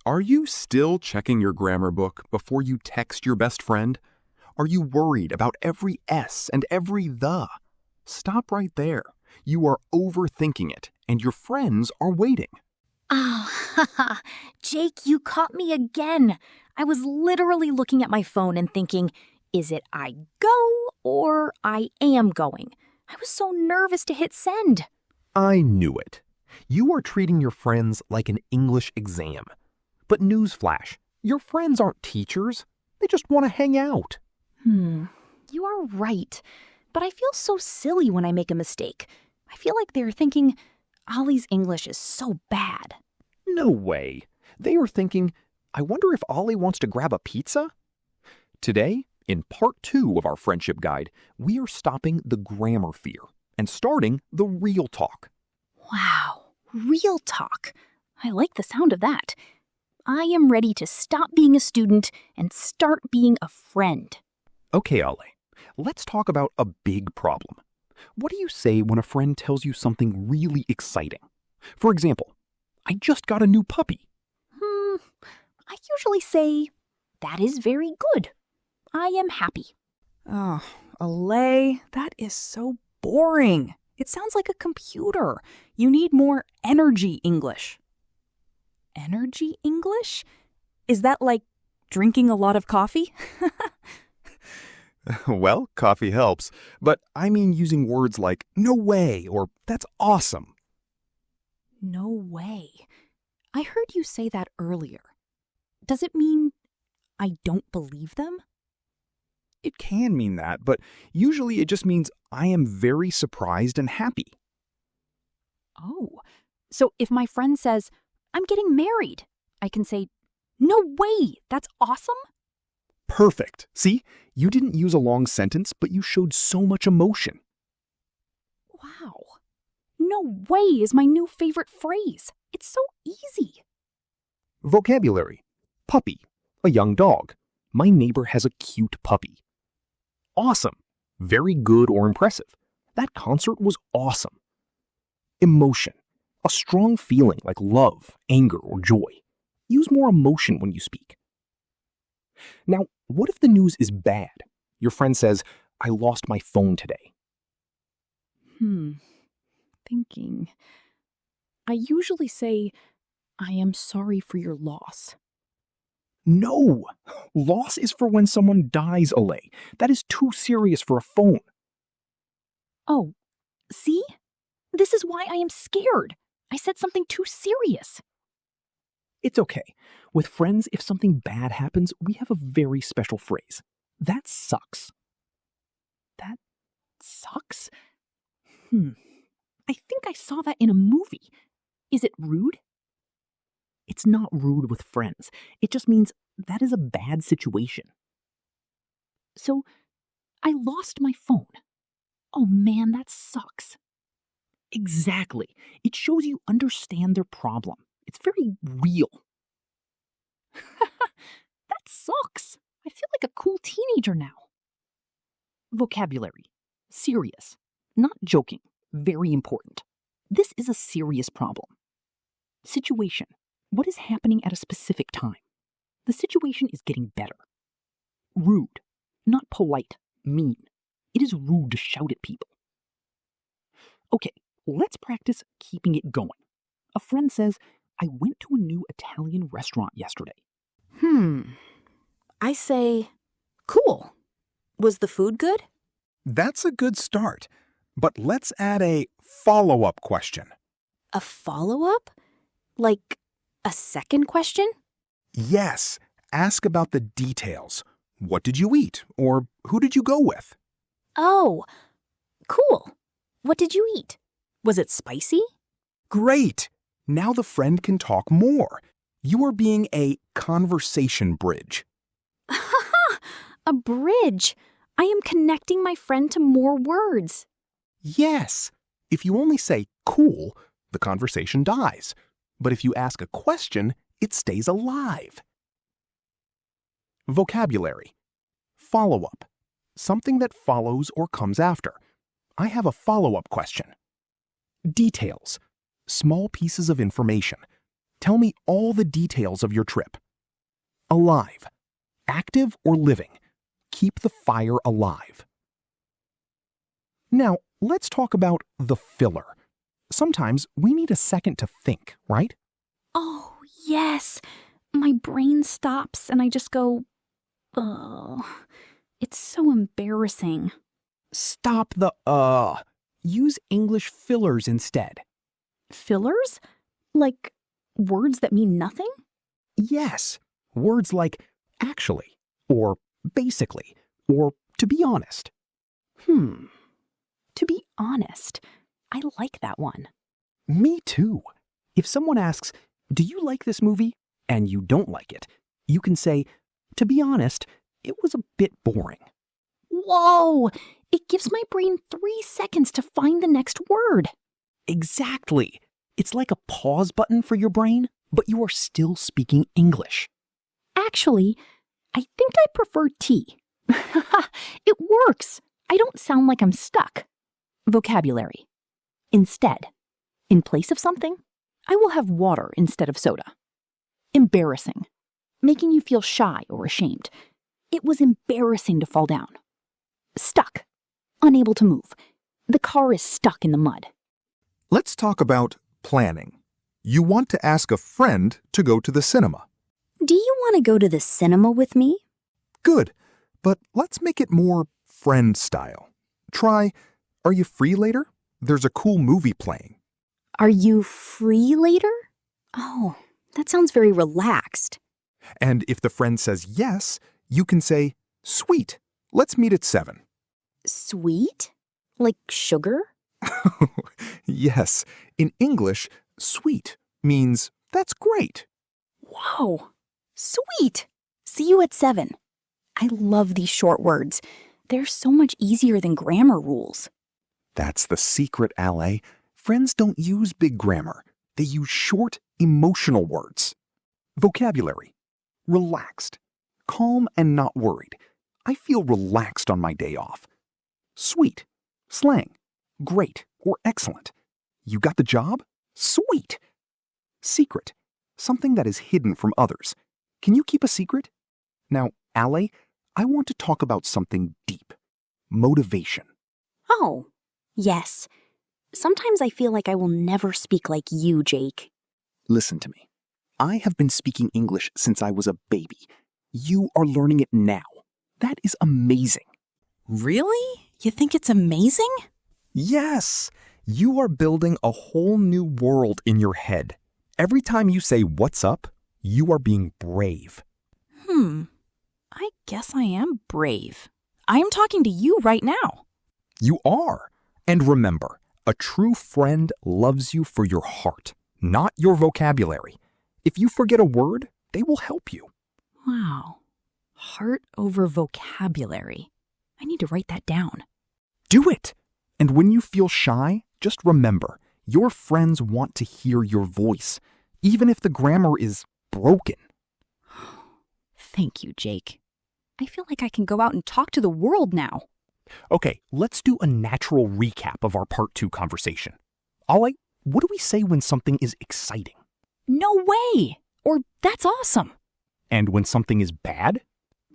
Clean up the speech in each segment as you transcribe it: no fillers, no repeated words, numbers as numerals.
Are you still checking your grammar book before you text your best friend? Are you worried about every S and every the? Stop right there. You are overthinking it, and your friends are waiting. Oh, haha. Jake, you caught me again. I was literally looking at my phone and thinking, is it I go or I am going? I was so nervous to hit send. I knew it. You are treating your friends like an English exam. But newsflash, your friends aren't teachers. They just want to hang out. You are right. But I feel so silly when I make a mistake. I feel like they're thinking, Ollie's English is so bad. No way. They are thinking, I wonder if Ollie wants to grab a pizza? Today, in part 2 of our friendship guide, we are stopping the grammar fear and starting the real talk. Wow, real talk. I like the sound of that. I am ready to stop being a student and start being a friend. Okay, Ollie, let's talk about a big problem. What do you say when a friend tells you something really exciting? For example, I just got a new puppy. I usually say, that is very good. I am happy. Oh, Alay, that is so boring. It sounds like a computer. You need more energy English. Energy English? Is that like drinking a lot of coffee? Well, coffee helps, but I mean using words like no way or that's awesome. No way. I heard you say that earlier. Does it mean I don't believe them? It can mean that, but usually it just means I am very surprised and happy. Oh, so if my friend says, I'm getting married, I can say, no way, that's awesome? Perfect. See, you didn't use a long sentence, but you showed so much emotion. Wow. No way is my new favorite phrase. It's so easy. Vocabulary. Puppy. A young dog. My neighbor has a cute puppy. Awesome. Very good or impressive. That concert was awesome. Emotion. A strong feeling like love, anger, or joy. Use more emotion when you speak. Now, what if the news is bad? Your friend says, I lost my phone today. Thinking. I usually say, I am sorry for your loss. No! Loss is for when someone dies, Alay. That is too serious for a phone. Oh, see? This is why I am scared. I said something too serious. It's okay. With friends, if something bad happens, we have a very special phrase. That sucks. That sucks? I think I saw that in a movie. Is it rude? It's not rude with friends. It just means that is a bad situation. So, I lost my phone. Oh man, that sucks. Exactly. It shows you understand their problem. It's very real. That sucks. I feel like a cool teenager now. Vocabulary. Serious. Not joking. Very important. This is a serious problem. Situation. What is happening at a specific time? The situation is getting better. Rude. Not polite. Mean. It is rude to shout at people. Okay, let's practice keeping it going. A friend says, I went to a new Italian restaurant yesterday. I say, cool. Was the food good? That's a good start, but let's add a follow-up question. A follow-up? Like a second question? Yes, ask about the details. What did you eat? Or who did you go with? Oh, cool. What did you eat? Was it spicy? Great! Now the friend can talk more. You are being a conversation bridge. A bridge. I am connecting my friend to more words. Yes. If you only say cool, the conversation dies. But if you ask a question, it stays alive. Vocabulary. Follow-up. Something that follows or comes after. I have a follow-up question. Details. Small pieces of information. Tell me all the details of your trip. Alive. Active or living. Keep the fire alive. Now, let's talk about the filler. Sometimes we need a second to think, right? Oh, yes. My brain stops and I just go, ugh. It's so embarrassing. Stop the Use English fillers instead. Fillers? Like words that mean nothing? Yes. Words like actually, or basically, or to be honest. To be honest, I like that one. Me too. If someone asks, do you like this movie? And you don't like it, you can say, to be honest, it was a bit boring. Whoa! It gives my brain 3 seconds to find the next word. Exactly. It's like a pause button for your brain, but you are still speaking English. Actually, I think I prefer tea. It works. I don't sound like I'm stuck. Vocabulary. Instead, in place of something, I will have water instead of soda. Embarrassing. Making you feel shy or ashamed. It was embarrassing to fall down. Stuck. Unable to move. The car is stuck in the mud. Let's talk about planning. You want to ask a friend to go to the cinema. Do you want to go to the cinema with me? Good, but let's make it more friend style. Try, are you free later? There's a cool movie playing. Are you free later? Oh, that sounds very relaxed. And if the friend says yes, you can say, sweet, let's meet at 7. Sweet? Like sugar? Yes, in English, sweet means that's great. Whoa, sweet! See you at 7. I love these short words. They're so much easier than grammar rules. That's the secret, Ale. Friends don't use big grammar. They use short, emotional words. Vocabulary. Relaxed. Calm and not worried. I feel relaxed on my day off. Sweet. Slang. Great or excellent. You got the job? Sweet. Secret. Something that is hidden from others. Can you keep a secret? Now, Ale, I want to talk about something deep. Motivation. Oh, yes. Sometimes I feel like I will never speak like you, Jake. Listen to me. I have been speaking English since I was a baby. You are learning it now. That is amazing. Really? You think it's amazing? Yes! You are building a whole new world in your head. Every time you say what's up, you are being brave. I guess I am brave. I am talking to you right now. You are. And remember, a true friend loves you for your heart, not your vocabulary. If you forget a word, they will help you. Wow. Heart over vocabulary. I need to write that down. Do it! And when you feel shy, just remember, your friends want to hear your voice, even if the grammar is broken. Thank you, Jake. I feel like I can go out and talk to the world now. Okay, let's do a natural recap of our part 2 conversation. Ollie, what do we say when something is exciting? No way! Or that's awesome. And when something is bad?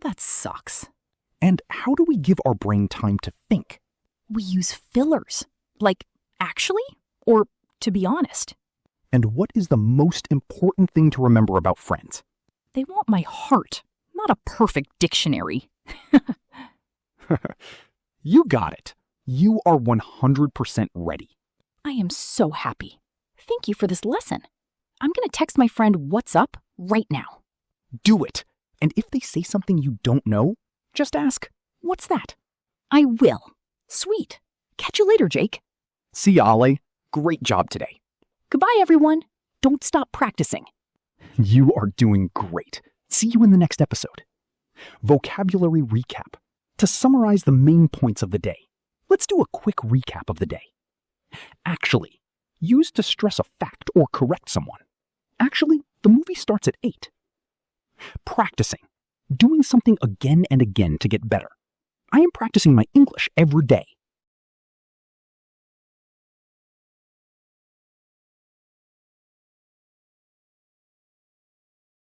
That sucks. And how do we give our brain time to think? We use fillers. Like, actually? Or to be honest. And what is the most important thing to remember about friends? They want my heart, not a perfect dictionary. You got it. You are 100% ready. I am so happy. Thank you for this lesson. I'm going to text my friend what's up right now. Do it. And if they say something you don't know, just ask, what's that? I will. Sweet. Catch you later, Jake. See ya, Ollie. Great job today. Goodbye, everyone. Don't stop practicing. You are doing great. See you in the next episode. Vocabulary recap. To summarize the main points of the day, let's do a quick recap of the day. Actually, used to stress a fact or correct someone. Actually, the movie starts at 8. Practicing. Doing something again and again to get better. I am practicing my English every day.